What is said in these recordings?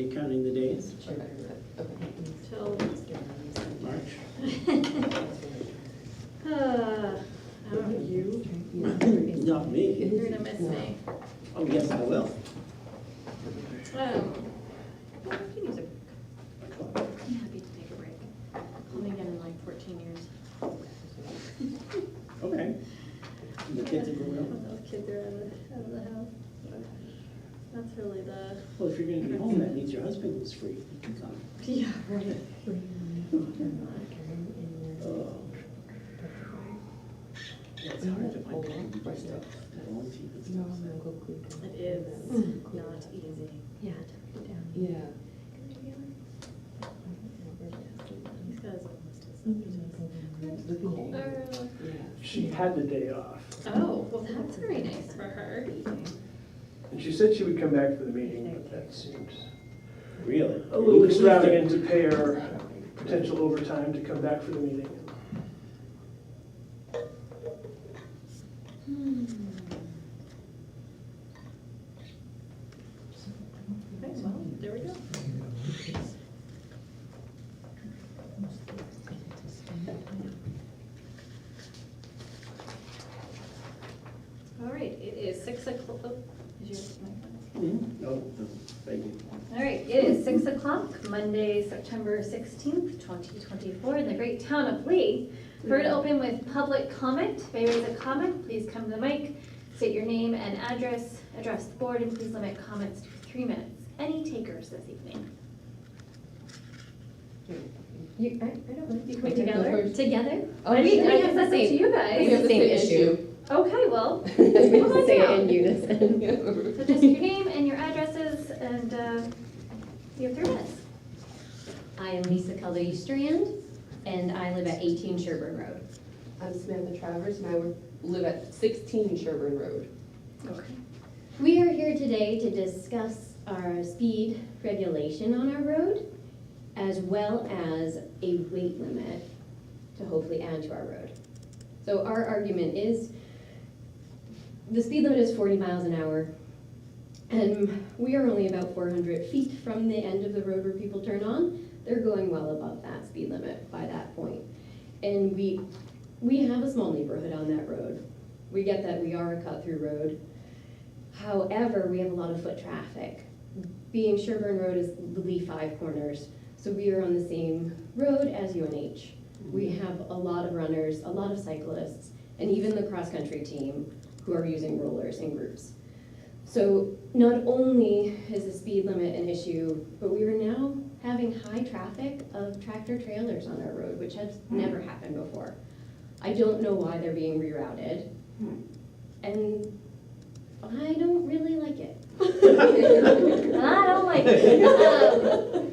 you counting the days? Okay. Till, March? I don't know, you, Not me. you're gonna miss me. Oh, yes, I will. You can use a break. I'm happy to take a break. Only again in like 14 years. Okay. The kids are grown up. When those kids are out of the house. That's really the, Well, if you're gonna be home, that means your husband is free. He can come. yeah, right. Oh. It's hard to find time to do stuff. Volunteer and stuff. It is not easy. Yeah. Yeah. These guys are almost Yeah. She had the day off. Oh, well, that's very nice for her. And she said she would come back for the meeting, but that seems Really? a little extravagant to pay her potential overtime to come back for the meeting. Okay, well, there we go. All right, it is 6 o'clock. Oh, is your mic on? Mhm. Oh, no, thank you. All right, it is 6 o'clock, Monday, September 16th, 2024, in the great town of Lee. We're going to open with public comment. If there is a comment, please come to the mic, state your name and address, address the board, and please limit comments to 3 minutes. Any takers this evening? I don't know. You coming together? Together? Oh, I we guess have the that's up same- to you We guys. have the same issue. Okay, well, We have come to on say it down. in unison. So just your name and your addresses, and you have 3 minutes. I am Lisa Caldery Strand, and I live at 18 Sherburne Road. I'm Samantha Travers, and I live at 16 Sherburne Road. Okay. We are here today to discuss our speed regulation on our road, as well as a weight limit to hopefully add to our road. So our argument is, the speed limit is 40 miles an hour, and we are only about 400 feet from the end of the road where people turn on. They're going well above that speed limit by that point. And we have a small neighborhood on that road. We get that we are a cut-through road. However, we have a lot of foot traffic. Being Sherburne Road is the Lee Five Corners, so we are on the same road as UNH. We have a lot of runners, a lot of cyclists, and even the cross-country team who are using rollers in groups. So not only is the speed limit an issue, but we are now having high traffic of tractor trailers on our road, which has never happened before. I don't know why they're being rerouted, and I don't really like it. I don't like it.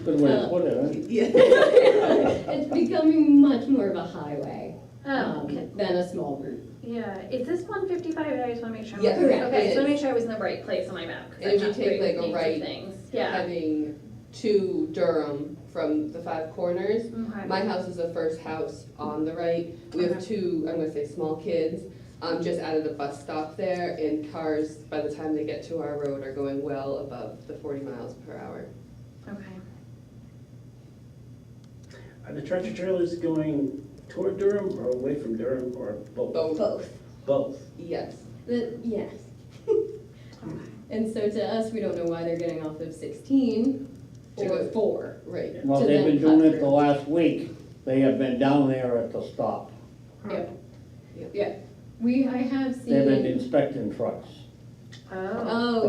Good way to put it, It's becoming much more of a highway Okay. than a small route. Yeah, is this 155? I just want to make sure. I'm Yeah, looking- correct, Okay, it just want to is. make sure I was in the right place on my map. 'Cause And I'm if you not take, great with like, a names of right, things. Yeah. Heading to Durham from the Five Corners. Okay. My house is the first house on the right. We have Okay. 2, I'm gonna say small kids, just out of the bus stop there, and cars, by the time they get to our road, are going well above the 40 miles per hour. Okay. Are the tractor trailers going toward Durham or away from Durham or both? Both. Both. Yes. Yes. And so to us, we don't know why they're getting off of 16 To or go- 4. Right. Well, To they've then been doing cut it the through. last week. They have been down there at the stop. Yep. Yep. Yeah. I have They've been seen. inspecting trucks. Oh.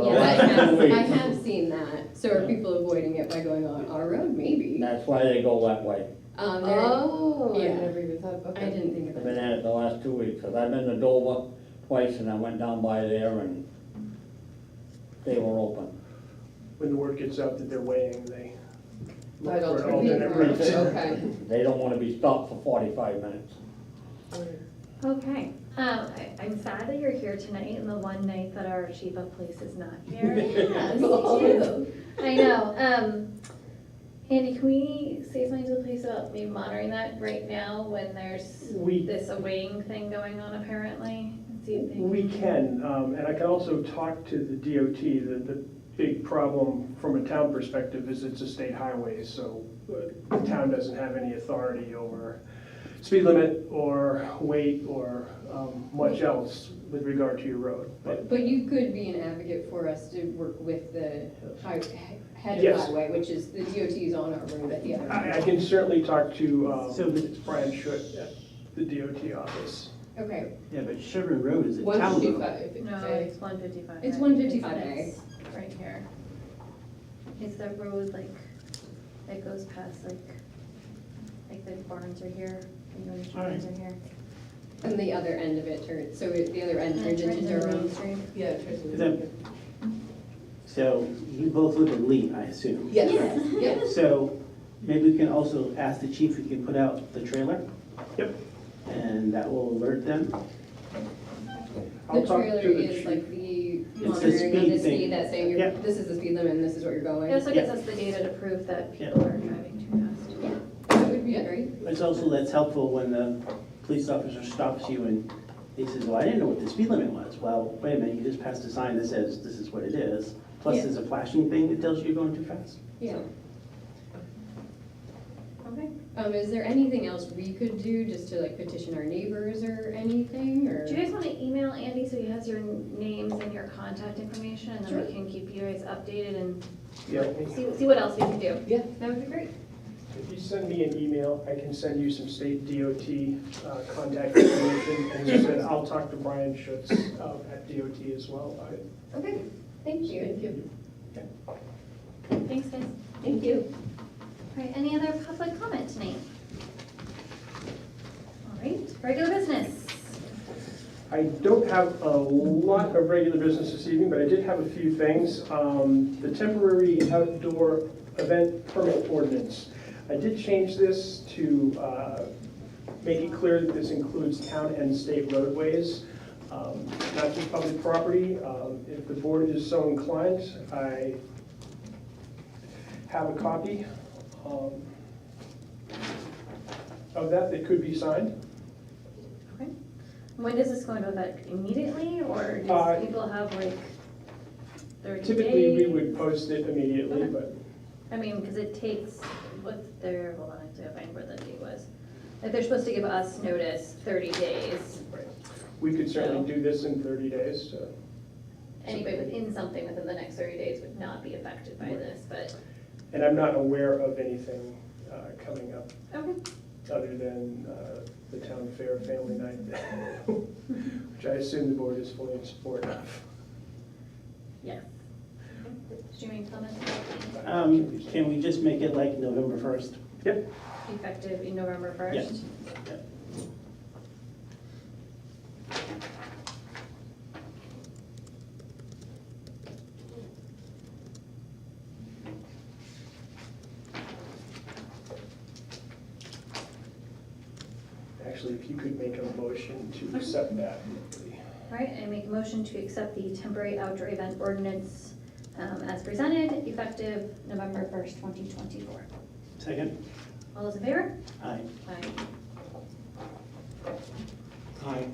Oh, yeah, I have seen that. So are people avoiding it by going on our road? Maybe. That's why they go that way. They're- Oh, I yeah. never even thought, I okay. didn't think They've of been that. at it the last 2 weeks, because I've been to Dover twice and I went down by there and they were open. When the word gets out that they're weighing, they I look for an don't alternate think route. Okay. They don't want to be stopped for 45 minutes. Okay. I'm sad that you're here tonight and the one night that our chief of police is not here. Yeah, me too. I know. Andy, can we say something to the police about maybe monitoring that right now when there's We- this weighing thing going on apparently? And see if they We can, and I can also talk to the DOT. The big problem from a town perspective is it's a state highway, so the town doesn't have any authority over speed limit or weight or much else with regard to your road. But you could be an advocate for us to work with the head of Yes. highway, which is the DOT's on our road at the other. I can certainly talk to, So the- it's Brian Schutt at the DOT office. Okay, Yeah, but Sherburne Road is a town road. 155. No, it's 155. It's 155A. It's right here. It's the road like, that goes past like the barns are here, and the barns are here. and the other end of it turns, so the other end And it turns into turns into Durham. Main Street. Yeah, it tries to- Is that- So you both live in Lee, I assume? Yes, Yes. yes. So maybe we can also ask the chief if he can put out the trailer, Yep. and that will alert them. I'll The talk trailer to the is chief. like the the monitoring of speed the thing. speed, that's saying, Yeah. this is the speed limit and this is what you're going. It also gives us the data to prove that people are driving too fast. That would be Yeah. great. It's also, that's helpful when the police officer stops you and he says, well, I didn't know what the speed limit was. Well, wait a minute, you just passed a sign that says this is what it is. Plus, Yeah. there's a flashing thing that tells you you're going too fast. Yeah. Okay. Is there anything else we could do just to like petition our neighbors or anything, or? Do you guys want to email Andy so he has your names and your contact information, and then we Sure. can keep you guys updated and Yeah. see what else we can do? Yeah. That would be great. If you send me an email, I can send you some state DOT contact information. And as I said, I'll talk to Brian Schutz at DOT as well about it. Okay, thank you. Thank you. Thanks, guys. Thank you. All right, any other public comment tonight? All right, regular business. I don't have a lot of regular business this evening, but I did have a few things. The temporary outdoor event permit ordinance. I did change this to make it clear that this includes town and state roadways, not just public property. If the board is so inclined, I have a copy of that could be signed. Okay. When does this go into effect? Immediately, or Uh, do people have like 30 days? Typically, we would post it immediately, Okay. but I mean, because it takes, what's their, hold on, I have to find where the date was. Like, they're supposed to give us notice 30 days. we could certainly do this in 30 days. So. Anybody within something within the next 30 days would not be affected by this, but, And I'm not aware of anything coming up okay. other than the town fair family night, which I assume the board is fully in support of. Yes. Did you make comments about Can we just make it like November 1st? Yep. the effective in November 1st? Yes. Actually, if you could make a motion to accept that. All right, I make a motion to accept the temporary outdoor event ordinance as presented, effective November 1st, 2024. Second? All those in favor? Aye. Aye. Aye.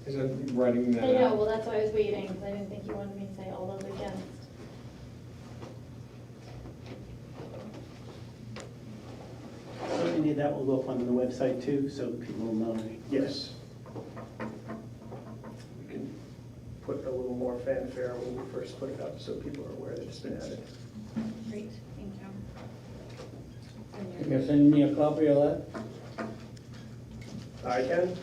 Is that writing that I know, out? well, that's why I was waiting, because I didn't think you wanted me to say all those against. So any of that will go up on the website too, so people will know. Yes. We can put a little more fanfare when we first put it up, so people are aware that it's been added. Great, thank you. Can you send me a copy of that? I can.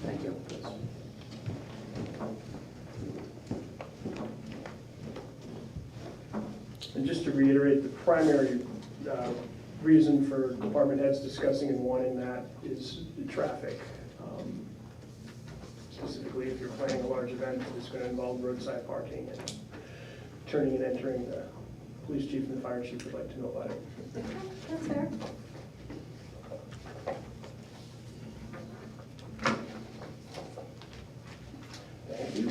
Thank you. And just to reiterate, the primary reason for department heads discussing and wanting that is the traffic. Specifically, if you're planning a large event that's going to involve roadside parking and turning and entering, the police chief and the fire chief would like to know about it. That's fair. Thank you.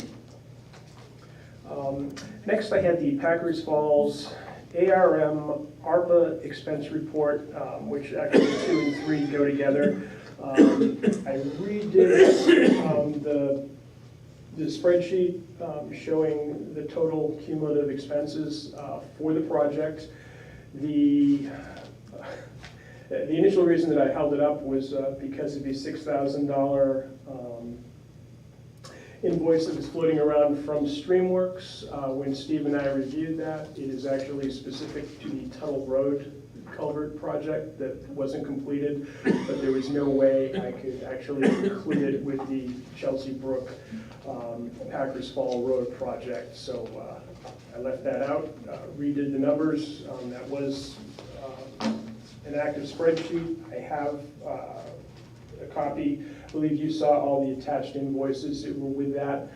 Next, I had the Packers Falls ARM ARPA expense report, which actually 2 and 3 go together. I redid the spreadsheet showing the total cumulative expenses for the project. The initial reason that I held it up was because of the $6,000 invoice that was floating around from Streamworks. When Steve and I reviewed that, it is actually specific to the Tuttle Road culvert project that wasn't completed, but there was no way I could actually include it with the Chelsea Brook Packers Fall Road project. So I left that out, redid the numbers. That was an active spreadsheet. I have a copy. I believe you saw all the attached invoices that were with that.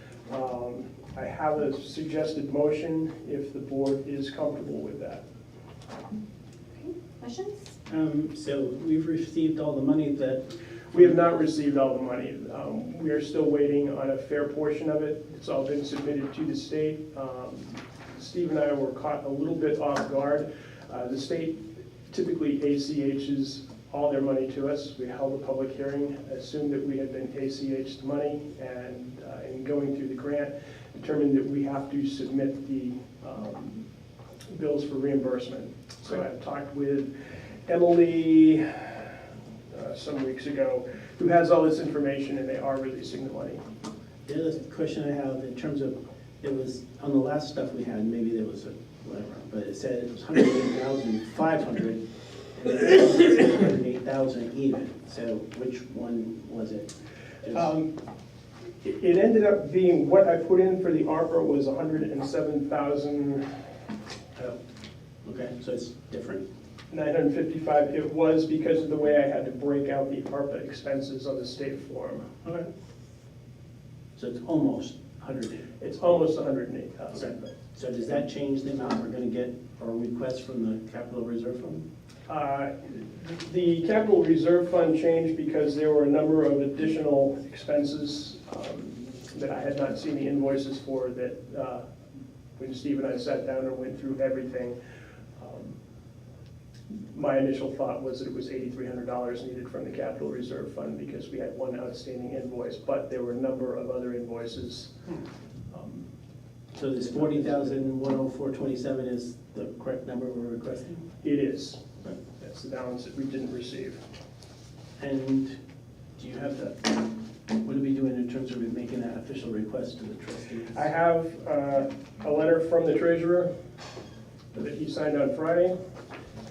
I have a suggested motion if the board is comfortable with that. Questions? So we've received all the money that, We have not received all the money. We are still waiting on a fair portion of it. It's all been submitted to the state. Steve and I were caught a little bit off guard. The state typically ACHs all their money to us. We held a public hearing, assumed that we had been ACH'd money, and in going through the grant, determined that we have to submit the bills for reimbursement. So I talked with Emily some weeks ago, who has all this information, and they are releasing the money. the other question I have in terms of, it was, on the last stuff we had, maybe there was a, whatever, but it said it was 108,500, and then it was 108,000 even. So which one was it? It ended up being, what I put in for the ARPA was 107,955. Okay, so it's different. It was because of the way I had to break out the ARPA expenses on the state form. Okay. So it's almost 100. It's almost 108,000. Okay. So does that change the amount we're going to get or request from the capital reserve fund? The capital reserve fund changed because there were a number of additional expenses that I had not seen the invoices for, that when Steve and I sat down and went through everything, my initial thought was that it was $8,300 needed from the capital reserve fund because we had one outstanding invoice, but there were a number of other invoices. So this 40,104.27 is the correct number we're requesting? It is. That's the balance that we didn't receive. And do you have the, what are we doing in terms of making that official request to the trustees? I have a letter from the treasurer that he signed on Friday.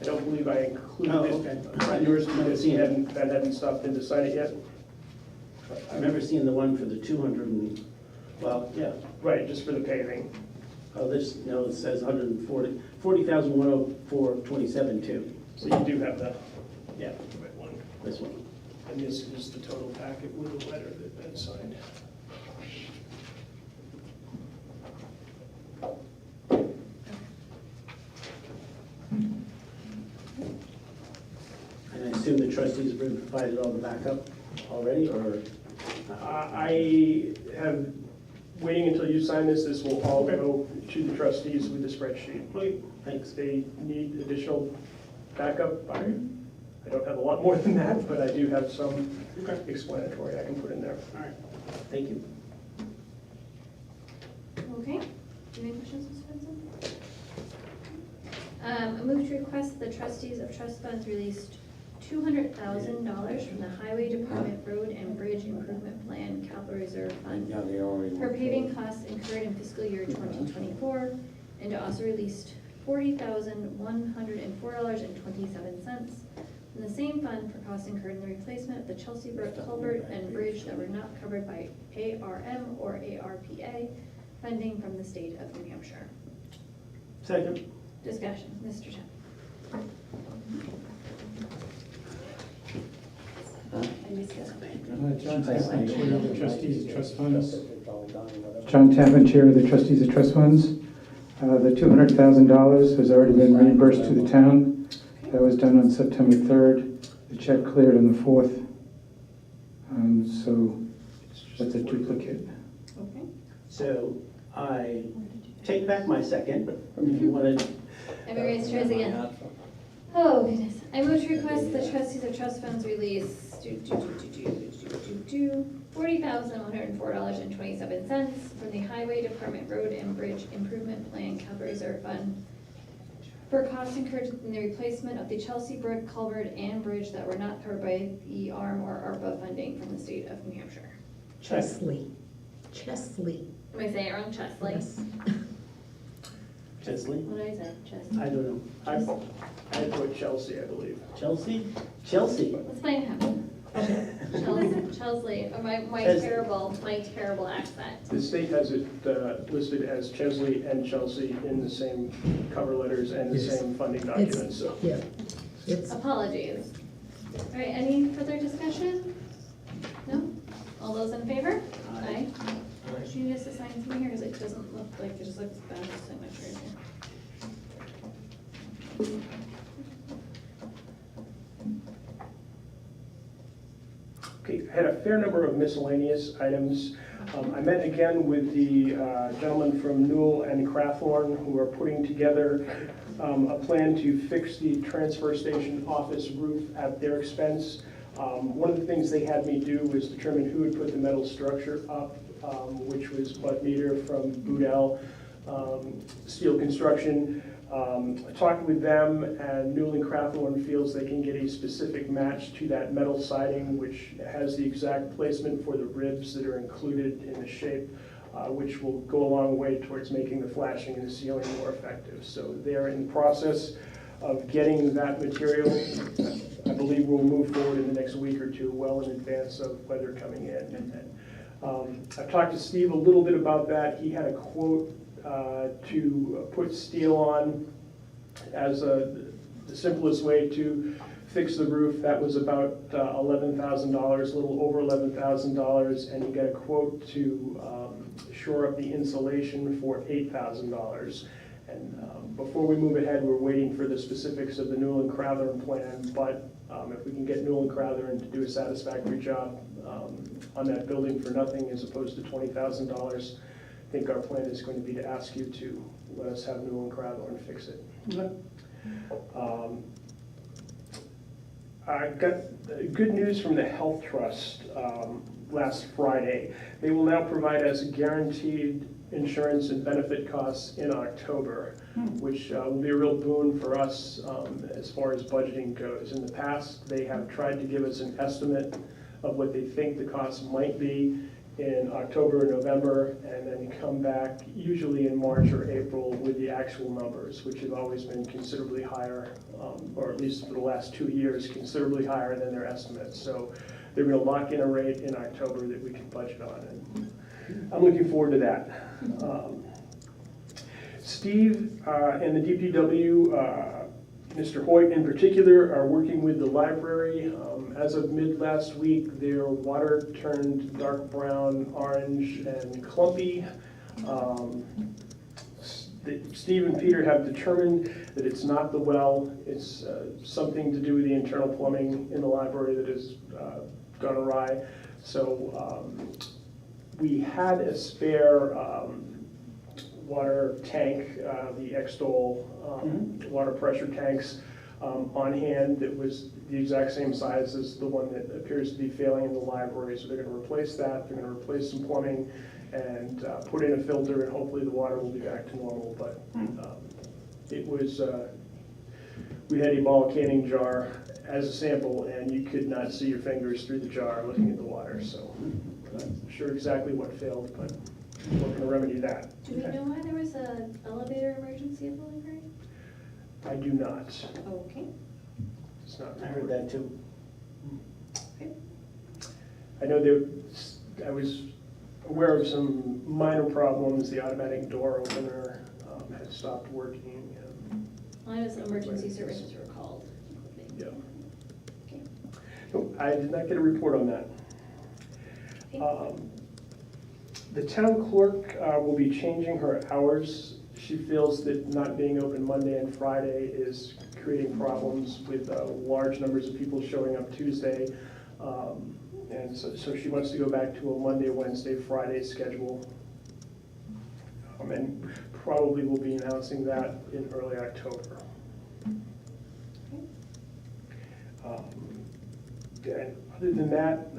I don't believe I included it on yours because Ben hadn't stopped in to sign it yet. I remember seeing the one for the 200 and, well, yeah. Right, just for the paving. Oh, this, no, it says 40,104.27 too. So you do have the Yeah, right one. this one. And this is the total packet with the letter that Ben signed. And I assume the trustees have provided all the backup already, or? I have, waiting until you sign this, this will all go to the trustees with the spreadsheet. Okay, thanks. If they need additional backup, I don't have a lot more than that, but I do have some explanatory I can put in there. All right, thank you. Okay. Do you have any questions, Ms. Benson? I move to request the trustees of trust funds released $200,000 from the Highway Department Road and Bridge Improvement Plan Capital Reserve Fund Yeah, they already for went paving through it. costs incurred in fiscal year 2024, and to also release $40,104.27 from the same fund for costs incurred in the replacement of the Chelsea Brook culvert and bridge that were not covered by ARM or ARPA funding from the state of New Hampshire. Second. Discussion, Mr. Chen. John Tappan, Chair of the Trustees of Trust Funds. It's all done, whatever. John Tappan, Chair of the Trustees of Trust Funds. The $200,000 has already been reimbursed to the town. That was done on September 3rd. The check cleared on the 4th. So that's a duplicate. Okay. So I take back my second, if you want to Everybody raise chairs again. Oh, goodness. I move to request the trustees of trust funds release $40,104.27 from the Highway Department Road and Bridge Improvement Plan Capital Reserve Fund for costs incurred in the replacement of the Chelsea Brook culvert and bridge that were not covered by the ARM or ARPA funding from the state of New Hampshire. Chesley. Chesley. Am I saying it wrong? Chesley? Yes. Chesley? What did I say? Chesley? I don't know. I put Chelsea, I believe. Chelsea? Chelsea. Let's blame him. Chesley, or my terrible accent. The state has it listed as Chesley and Chelsea in the same cover letters and the Yes. same funding documents, so. Yeah. It's, Apologies. All right, any further discussion? No? All those in favor? Aye. Should you just assign something here, because it doesn't look like, it just looks bad with signatures here. Okay, I had a fair number of miscellaneous items. I met again with the gentleman from Newell and Crathorne who are putting together a plan to fix the transfer station office roof at their expense. One of the things they had me do was determine who would put the metal structure up, which was Bud Meter from Boudel Steel Construction. I talked with them, and Newell and Crathorne feels they can get a specific match to that metal siding, which has the exact placement for the ribs that are included in the shape, which will go a long way towards making the flashing in the ceiling more effective. So they're in the process of getting that material. I believe we'll move forward in the next week or two, well in advance of weather coming in. And I've talked to Steve a little bit about that. He had a quote to put steel on as the simplest way to fix the roof. That was about $11,000, a little over $11,000, and he got a quote to shore up the insulation for $8,000. And before we move ahead, we're waiting for the specifics of the Newell and Crathorne plan, but if we can get Newell and Crathorne to do a satisfactory job on that building for nothing as opposed to $20,000, I think our plan is going to be to ask you to let us have Newell and Crathorne fix it. I got good news from the Health Trust last Friday. They will now provide us guaranteed insurance and benefit costs in October, which will be a real boon for us as far as budgeting goes. In the past, they have tried to give us an estimate of what they think the cost might be in October or November, and then come back usually in March or April with the actual numbers, which have always been considerably higher, or at least for the last 2 years, considerably higher than their estimates. So they're going to lock in a rate in October that we can budget on, and I'm looking forward to that. Steve and the DPW, Mr. Hoyt in particular, are working with the library. As of mid last week, their water turned dark brown, orange, and clumpy. Steve and Peter have determined that it's not the well. It's something to do with the internal plumbing in the library that has gone awry. So we had a spare water tank, the Extol water pressure tanks on hand that was the exact same size as the one that appears to be failing in the library. So they're going to replace that. They're going to replace some plumbing and put in a filter, and hopefully the water will be back to normal. But it was, we had a ball canning jar as a sample, and you could not see your fingers through the jar looking at the water. So I'm not sure exactly what failed, but we're going to remedy that. Do we know why there was an elevator emergency at the library? I do not. Okay. It's not I heard that too. I know I was aware of some minor problems. The automatic door opener had stopped working. Well, I know some emergency services were called. Yeah. Okay. No, I did not get a report on that. The town clerk will be changing her hours. She feels that not being open Monday and Friday is creating problems with large numbers of people showing up Tuesday. And so she wants to go back to a Monday, Wednesday, Friday schedule. And probably will be announcing that in early October. And other than that,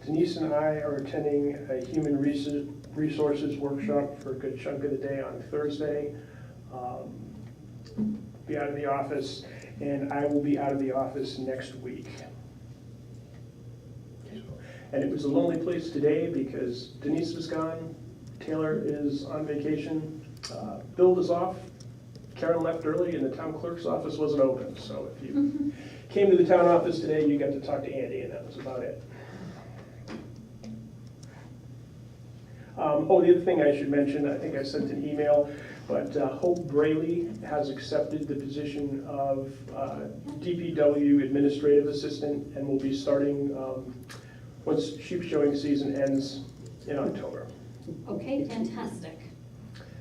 Denise and I are attending a human resources workshop for a good chunk of the day on Thursday. Be out of the office, and I will be out of the office next week. And it was a lonely place today because Denise was gone, Taylor is on vacation, Bill was off, Karen left early, and the town clerk's office wasn't open. So if you came to the town office today, you got to talk to Andy, and that was about it. The other thing I should mention, I think I sent an email, but Hope Braley has accepted the position of DPW Administrative Assistant and will be starting once sheep showing season ends in October. Okay, fantastic.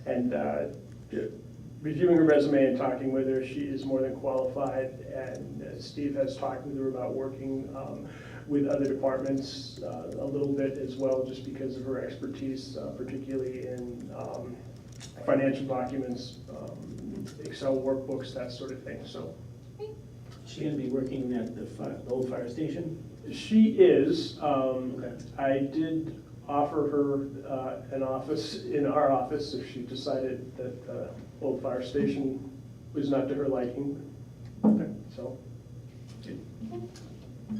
And reviewing her resume and talking with her, she is more than qualified, and Steve has talked with her about working with other departments a little bit as well, just because of her expertise, particularly in financial documents, Excel workbooks, that sort of thing. So Is she gonna be working at the old fire station? she is. Okay. I did offer her an office in our office if she decided that the old fire station was not to her liking. Okay. So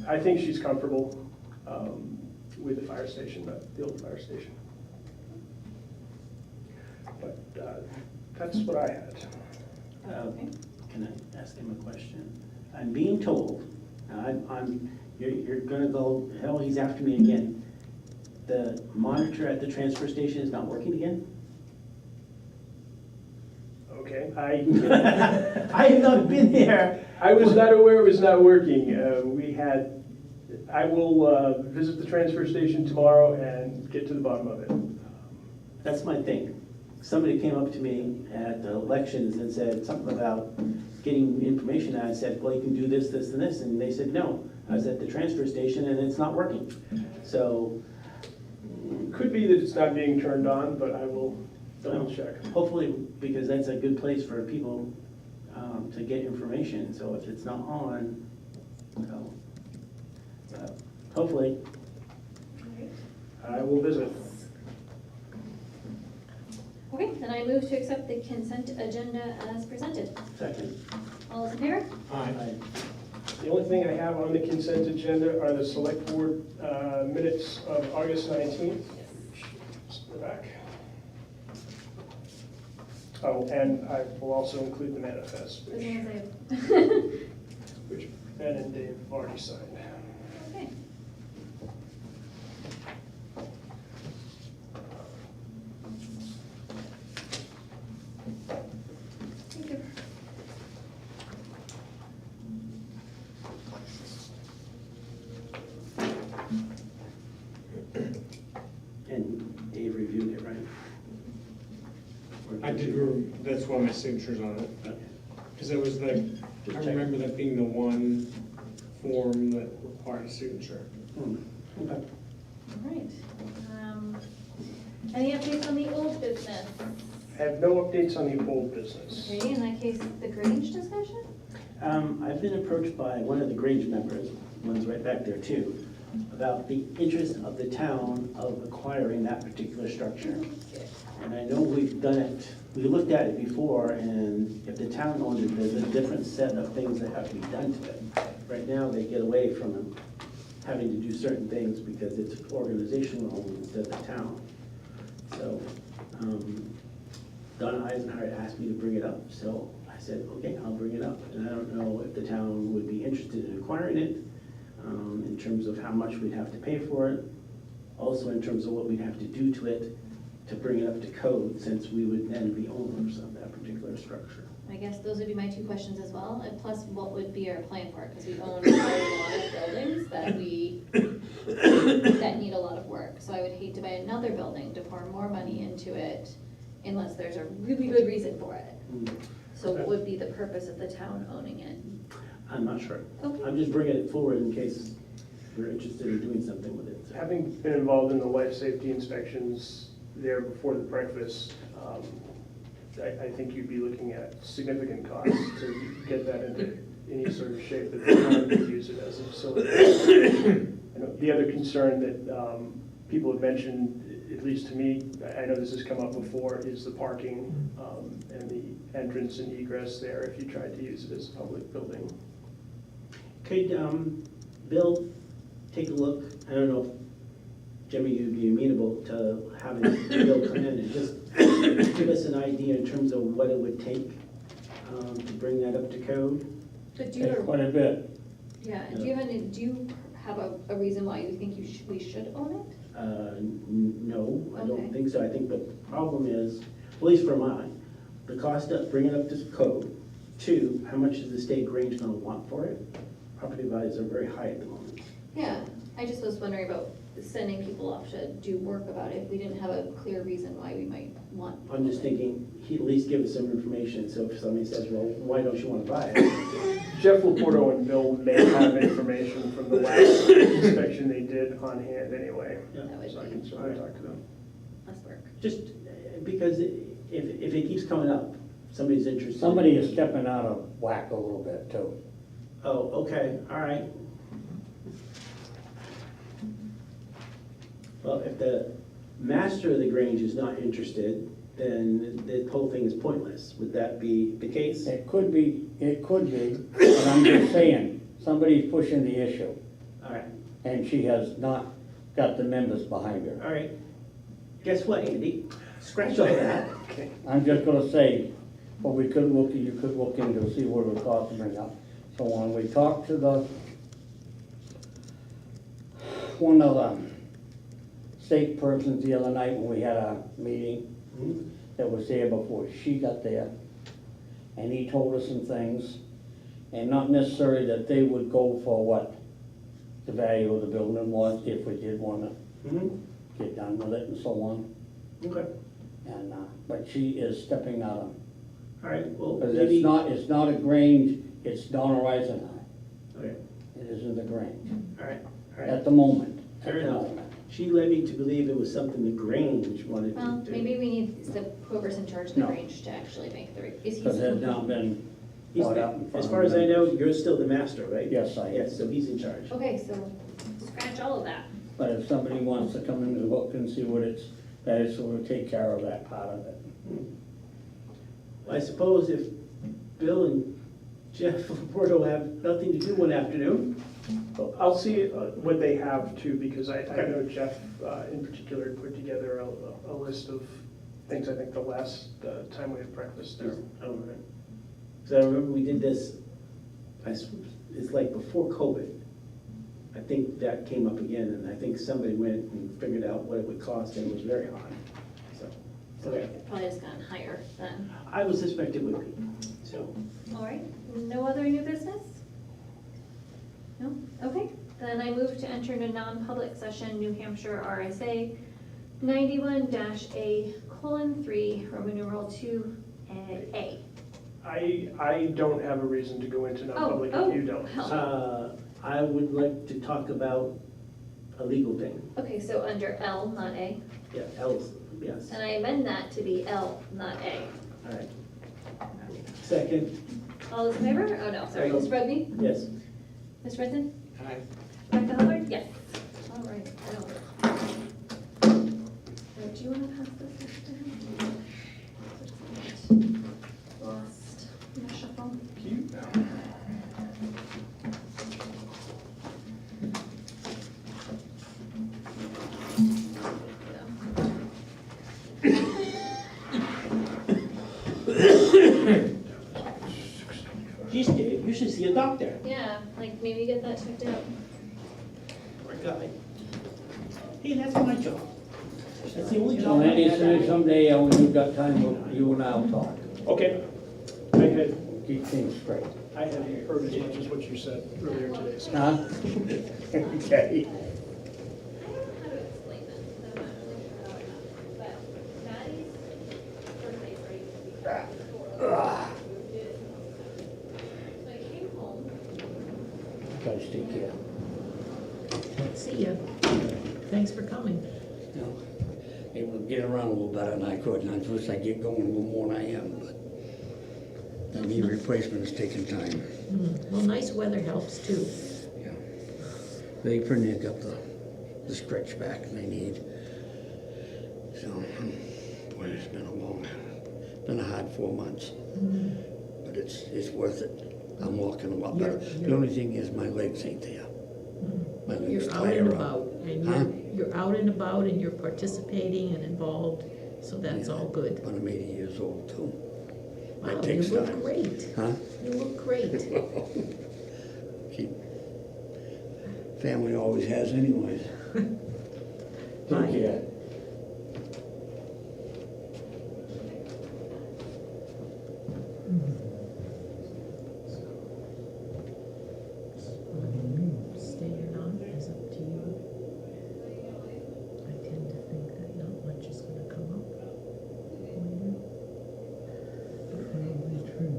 I think she's comfortable with the fire station, the old fire station. But that's what I had. Can I ask him a question? I'm being told, you're gonna go, hell, he's after me again. The monitor at the transfer station is not working again? Okay, I have not been there. I was not aware it was not working. I will visit the transfer station tomorrow and get to the bottom of it. That's my thing. Somebody came up to me at the elections and said something about getting information, and I said, well, you can do this, this, and this, and they said, no. I was at the transfer station and it's not working. So, Could be that it's not being turned on, but I will double check. hopefully, because that's a good place for people to get information, so if it's not on, so, hopefully. I will visit. Okay, then I move to accept the consent agenda as presented. Second. All those in favor? Aye. The only thing I have on the consent agenda are the select board minutes of August 19th. Just go back. Oh, and I will also include the manifest, I was gonna which say- Ben and Dave have already signed. Okay. Thank you. And Dave reviewed it, right? Or I did, that's why my signature's on it, Okay. because it was like, Just I check. remember that being the one form that required a signature. Okay. All right. Any updates on the old business? I have no updates on the old business. Okay, in that case, the Grange discussion? I've been approached by one of the Grange members, one's right back there too, about the interest of the town of acquiring that particular structure. And I know we've done it, we looked at it before, and if the town owned it, there's a different set of things that have to be done to it. Right now, they get away from having to do certain things because it's organizational owned instead of the town. So, Donna Eisenhardt asked me to bring it up, so I said, okay, I'll bring it up. And I don't know if the town would be interested in acquiring it, in terms of how much we'd have to pay for it, also in terms of what we'd have to do to it to bring it up to code, since we would then be owners of that particular structure. I guess those would be my two questions as well, and plus what would be our plan for it, because we own a lot of buildings that that need a lot of work. So I would hate to buy another building to pour more money into it unless there's a really good reason for it. So what would be the purpose of the town owning it? I'm not sure. Okay. I'm just bringing it forward in case we're interested in doing something with it. So. Having been involved in the life safety inspections there before the breakfast, I think you'd be looking at significant costs to get that into any sort of shape that the town could use it as a facility. I know the other concern that people have mentioned, at least to me, I know this has come up before, is the parking and the entrance and egress there if you tried to use it as a public building. Could Bill take a look? I don't know if Jimmy, you'd be amenable to having Bill come in and just give us an idea in terms of what it would take to bring that up to code. But It's quite a bit. yeah, do you have a reason why you think we should own it? No, I Okay. don't think so. I think the problem is, at least for mine, the cost of bringing it up to code. 2, how much is the state Grange gonna want for it? Property values are very high at the moment. Yeah, I just was wondering about sending people off to do work about it if we didn't have a clear reason why we might want. I'm just thinking, he'd at least give us some information, so if somebody says, well, why don't you wanna buy it? Jeff Laporto and Bill may have information from the last inspection they did on hand anyway. Yeah. That would So I be can certainly talk to them. less work. Just because if it keeps coming up, somebody's interested. Somebody is stepping out of whack a little bit too. Oh, okay, all right. Well, if the master of the Grange is not interested, then the whole thing is pointless. Would that be the case? It could be, but I'm just saying, somebody's pushing the issue, All right, and she has not got the members behind her. all right. Guess what, Andy? Scratch all that. I'm just gonna say, well, you could look into, see what it would cost to bring up. So when we talked to one of the state persons the other night when we had a meeting that was there before she got there, and he told us some things, and not necessarily that they would go for what the value of the building was if we did wanna get done with it and so on. Okay, And, but she is stepping out of, all right, well, because maybe. it's not a Grange, it's Donna Risenhigh. Okay, It isn't the Grange, all right, all right. at the moment. Fair at the enough. moment. She led me to believe it was something the Grange wanted Well, to do. maybe we need whoever's in charge of the No. Grange to actually make the, is he? Because it's not been He's brought the- up in front As of far as I them. know, you're still the master, right? Yes, I am. Yes, so he's in charge. Okay, so scratch all of that. But if somebody wants to come in and look and see what it's, that is, so we'll take care of that part of it. I suppose if Bill and Jeff Porto have nothing to do one afternoon, Well, I'll see what they have too, because I know Jeff in particular put together a list of things, I think the last time we had breakfast there. oh, right. So I remember we did this, it's like before COVID. I think that came up again, and I think somebody went and figured out what it would cost, and it was very high. So, okay, It probably has gone higher then. I would suspect it would be, so. All right, no other new business? No? Okay, then I move to enter into non-public session, New Hampshire RSA 91-A:3, Roman numeral 2A. I don't have a reason to go into non-public if you don't. hell. I would like to talk about a legal thing. Okay, so under L, not A, Yeah, else, yes, and I amend that to be L, not A. all right. Second, All those in favor? Oh, no, sorry, Ms. Rudney? yes. Ms. Redden? Aye. Dr. Hubbard? Yes. All right, so. Do you want to pass this down? Lost in the shuffle. Cute. Geez, Dave, you should see a doctor. Yeah, like maybe get that checked out. Poor guy. Hey, that's my job. That's the only So job I Andy, have. someday when you've got time, you and I'll talk, Okay. keep things straight. I had heard as much as what you said earlier today, so. Huh? Okay. I don't know how to explain this, so I'm not really sure how it happened, but Maddie's birthday party will be So I came home. Guys, take care. See ya. Thanks for coming. able to get around a little better than I could, and I wish I get going a little more than I am, but that knee replacement is taking time. Well, nice weather helps too. Yeah. They pretty near got the stretch back they need. So, boy, it's been a hard 4 months. But it's worth it. I'm walking a lot better. The only thing is my legs ain't there. My legs You're out tire and out. about, and Huh? you're out and about, and you're participating and involved, so that's Yeah. all good. But I'm 80 years old too. Wow, That you takes look time. great. Huh? You look great. Keep, family always has anyways. Bye. Take care. Stay or not is up to you. I tend to think that not much is gonna come up later. Probably true.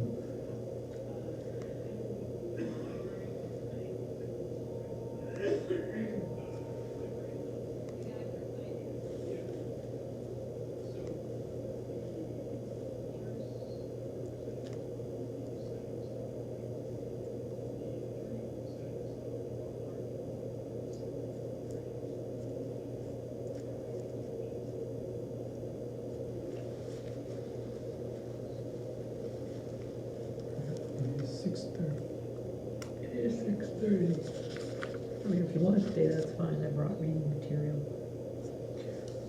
It is 6:30. It is 6:30. I mean, if you want to stay, that's fine. I brought reading material.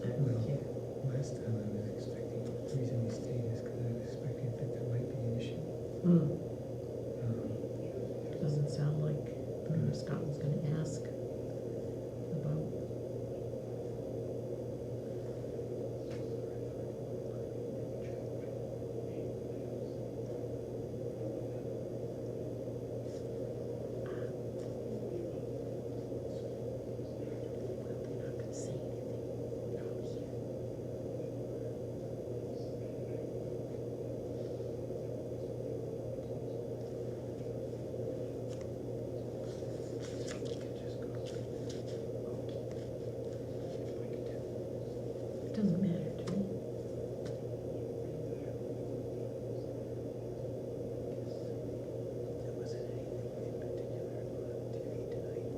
I don't Well, care. last time I was expecting, the reason we stayed is because I was expecting that there might be an issue. Hmm. Um, Doesn't sound like Scott was gonna ask about. They're not gonna say anything. They're all here. It doesn't matter to me. There wasn't anything in particular on TV tonight.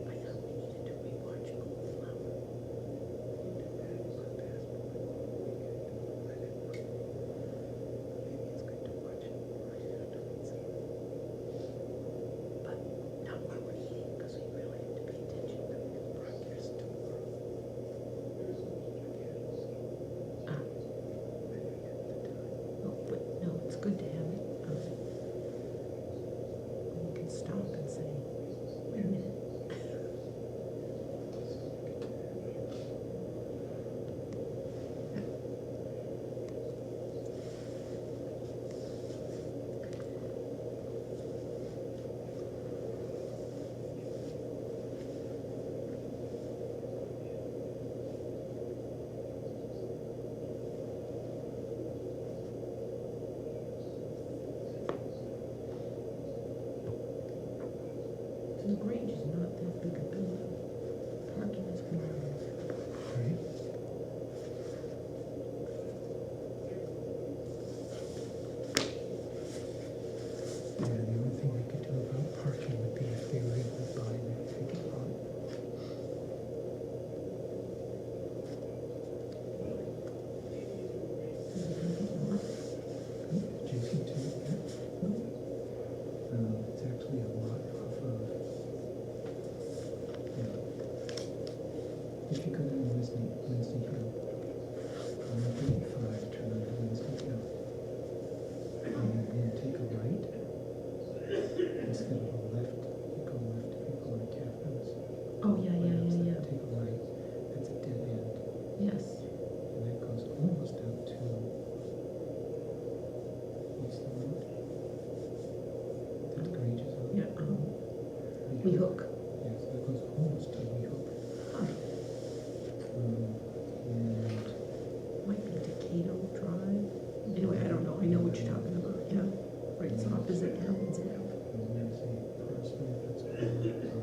I thought we needed to rewatch Goldflower. Maybe it's good to watch it. But not while we're eating, because we really have to pay attention to the broadcast tomorrow. Ah. Oh, but no, it's good to have it. We can stop and say, wait a minute. The Grange is not that big a building. Parking is phenomenal. Right? Yeah, the only thing we could do about parking would be if they were able to buy that ticket lot. Adjacent to it, yeah. It's actually a lot off of, yeah. If you go down Wednesday Hill, on 35, turn onto Wednesday Hill. And then take a right. Instead of a left, you go left if you go to Catherine's. Oh, yeah, yeah, yeah, yeah. Take a right, that's a dead end. Yes. And that goes almost out to, what's the road? That Grange's on? Yeah, we hook. Yes, that goes almost to Wehook. Huh. And Might be Decato Drive. Anyway, I don't know. I know what you're talking about. Yeah. Right, it's opposite Allen's Ave. and there's a parcel that's owned by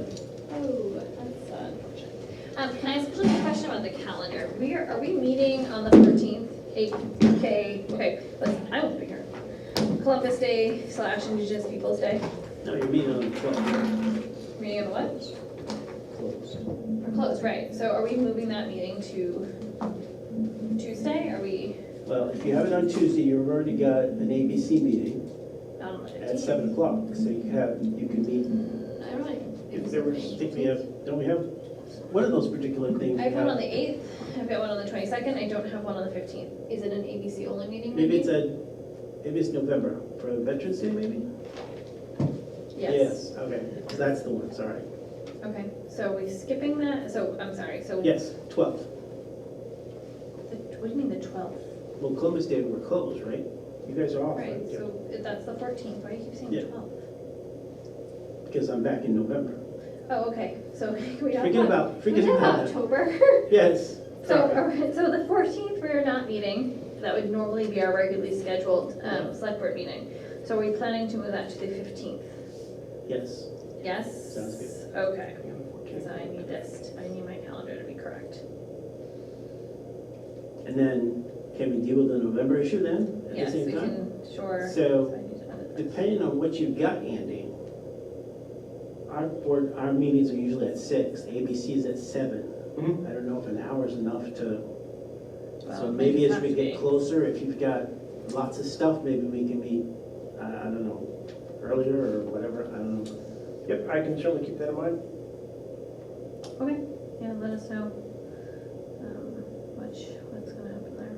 Oh, that's can I ask a quick question about the calendar? Are we meeting on the 14th? Okay, listen, I won't be here. Columbus Day / Indigenous Peoples' Day. No, you're meeting on the 12th. Meeting on what? Closed. We're closed, right. So are we moving that meeting to Tuesday? Are we Well, if you have it on Tuesday, you've already got an ABC meeting on the 15th? at 7 o'clock. So you can meet, I don't know. if there was, I think we have, don't we have, what are those particular things? I have we one on the 8th, I've got one on the 22nd, I don't have one on the 15th. Is it an ABC only meeting Maybe it's November, for Veterans Day maybe? Yes. Okay, so that's the one, sorry. Okay, so are we skipping that? So, I'm sorry, so. Yes, 12th. What do you mean the 12th? Well, Columbus Day, we're closed, right? You guys are off, right? Right, Yeah. so that's the 14th, why do you keep saying Yeah. 12th? Because I'm back in November. Oh, okay, so we don't Forget about that. October. Yes. So, sorry. all right, so the 14th, we're not meeting. That would normally be our regularly scheduled select board meeting. So are we planning to move that to the 15th? Yes. Yes? Sounds good. Okay, because I need my calendar to be correct. And then, can we deal with the November issue then, at the Yes, same we time? can, sure. So, I need to edit that. depending on what you've got, Andy, our meetings are usually at 6, ABC is at 7. Mhm. I don't know if an hour is enough to, Well, so it maybe might as have we to get be. closer, if you've got lots of stuff, maybe we can meet, I don't know, earlier or whatever, I don't know. Yep, I can certainly keep that in mind. Okay, yeah, let us know what's gonna happen there.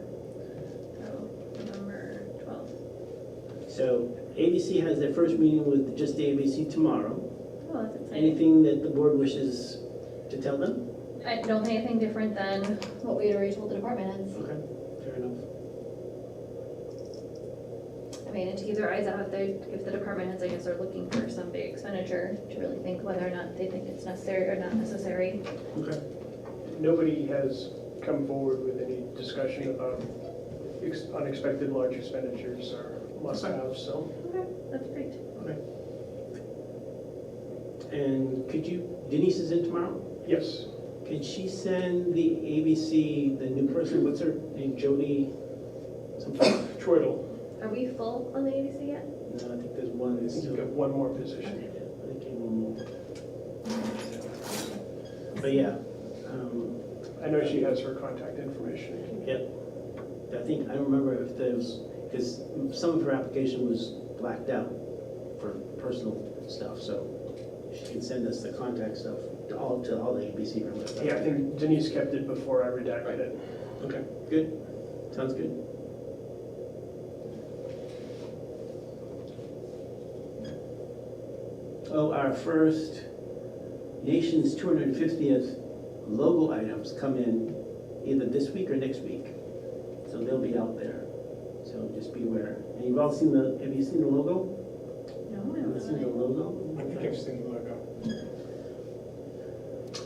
So, November 12th. So ABC has their first meeting with just the ABC tomorrow. Oh, that's exciting. Anything that the board wishes to tell them? I don't think anything different than what we had already told the department heads. Okay, fair enough. I mean, and to keep their eyes out if the department heads, I guess, are looking for some big expenditure, to really think whether or not they think it's necessary or not necessary. Okay. Nobody has come forward with any discussion about unexpected large expenditures or must-haves, so. Okay, that's great. Okay. And could you, Denise is in tomorrow? Yes, Could she send the ABC, the new person, what's her name, Jody? Something? Troidel, Are we full on the ABC yet? No, I think there's one I that's think still. you've got one more position. I think one more. But yeah, I know she has her contact information. yep. I think, I don't remember if there was, because some of her application was blacked out for personal stuff, so she can send us the contact stuff to all the ABC members. Yeah, I think Denise kept it before I redacted it. Okay, good. Sounds good. Oh, our first nation's 250th logo items come in either this week or next week. So they'll be out there. So just be aware. And you've all seen have you seen the logo? No, I Have you seen the logo? I think I've seen the logo.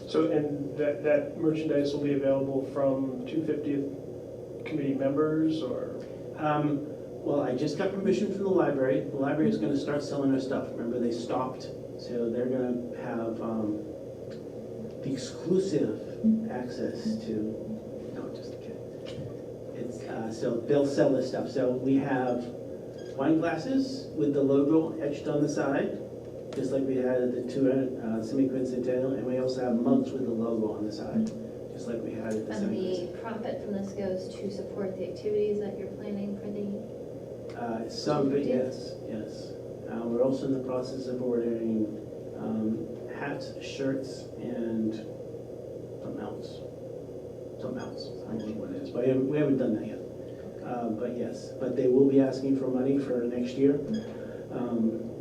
So, and that merchandise will be available from 250th committee members or? Well, I just got permission from the library. The library is gonna start selling their stuff. Remember, they stopped. So they're gonna have the exclusive access to, no, just kidding. It's, so they'll sell this stuff. So we have wine glasses with the logo etched on the side, just like we had at the 200 semi-quincentennial, and we also have mugs with the logo on the side, just like we had at the And semi-quincentennial. the profit from this goes to support the activities that you're planning for the, Some, but yes, yes. We're also in the process of ordering hats, shirts, and something else. Something else, I don't know what it is, but we haven't done that yet. But yes, but they will be asking for money for next year.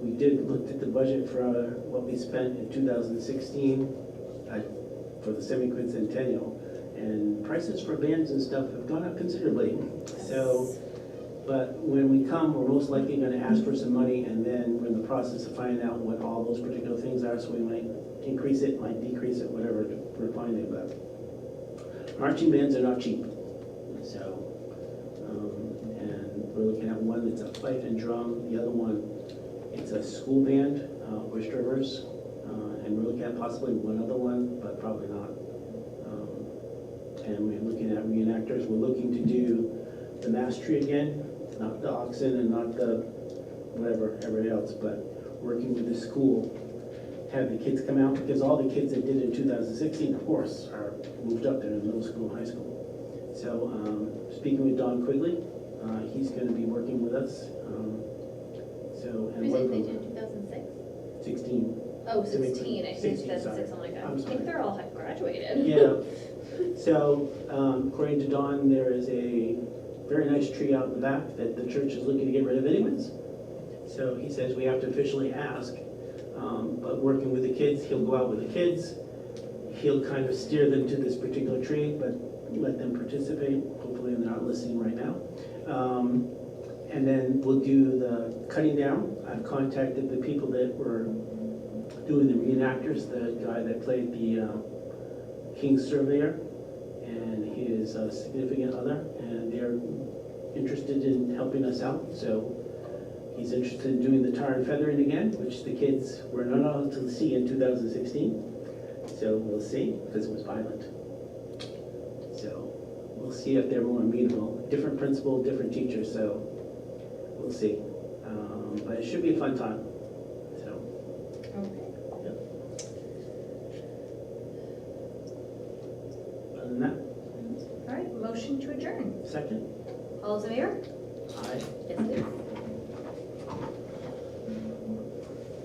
We did look at the budget for what we spent in 2016 for the semi-quincentennial, and prices for bands and stuff have gone up considerably. So, but when we come, we're most likely going to ask for some money, and then we're in the process of finding out what all those particular things are, so we might increase it, might decrease it, whatever we're finding. But marching bands are not cheap, so, and we're looking at one that's a fife and drum, the other one, it's a school band, Oyster Rivers, And we're looking at possibly one other one, but probably not. And we're looking at reenactors. We're looking to do the mass tree again, not the oxen and not the whatever, everybody else, but working with the school, have the kids come out, because all the kids that did in 2016, of course, are moved up there in middle school and high school. So, speaking with Don Quigley, he's gonna be working with us. So, and Was one it of they them, did 2006? 16. Oh, 16, I think 16, sorry. 2006, I'm like, I I'm sorry. think they're all graduated. Yeah. So, according to Don, there is a very nice tree out in the back that the church is looking to get rid of anyways. So he says we have to officially ask, but working with the kids, he'll go out with the kids. He'll kind of steer them to this particular tree, but let them participate. Hopefully they're not listening right now. And then we'll do the cutting down. I've contacted the people that were doing the reenactors, the guy that played the King's Surveyor and his significant other, and they're interested in helping us out. So he's interested in doing the tar and feathering again, which the kids were not allowed to see in 2016. So we'll see, because it was violent. So we'll see if they're more amenable. Different principal, different teacher, so we'll see. But it should be a fun time. So, Okay. yep. Other than that, All right, motion to adjourn. second, All those in favor? aye. Yes, it is.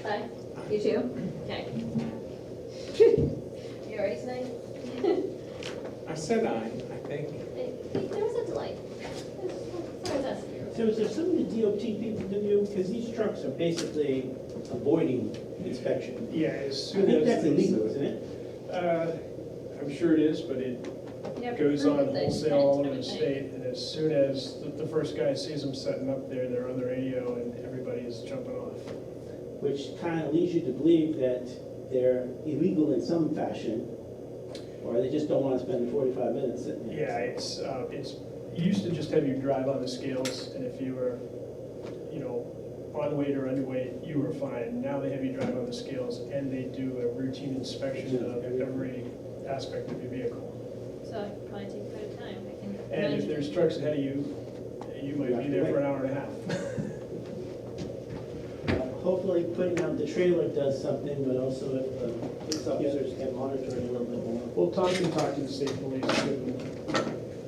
Bye. You too? Okay. You all right tonight? I said I think. There was a delay. Sorry, that's. So is there something the DOT people can do? Because these trucks are basically avoiding inspection. Yeah, as I soon think as. that's illegal, isn't it? I'm sure it is, but it goes on wholesale all over the state, and as soon as the first guy sees them setting up there, they're on the radio and everybody's jumping off. Which kind of leads you to believe that they're illegal in some fashion, or they just don't want to spend 45 minutes sitting there. Yeah, it's, you used to just have you drive on the scales, and if you were, on weight or underweight, you were fine. Now they have you drive on the scales, and they do a routine inspection of every aspect of your vehicle. So it could probably take quite a time. I can And if imagine. there's trucks ahead of you, you might be there for an hour and a half. Hopefully putting out the trailer does something, but also if the police officers can monitor it a little bit more. Well, Tom can talk to the state police, too.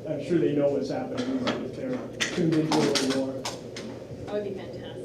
I'm sure they know what's happening, if they're tuned into it a little more. That would be fantastic.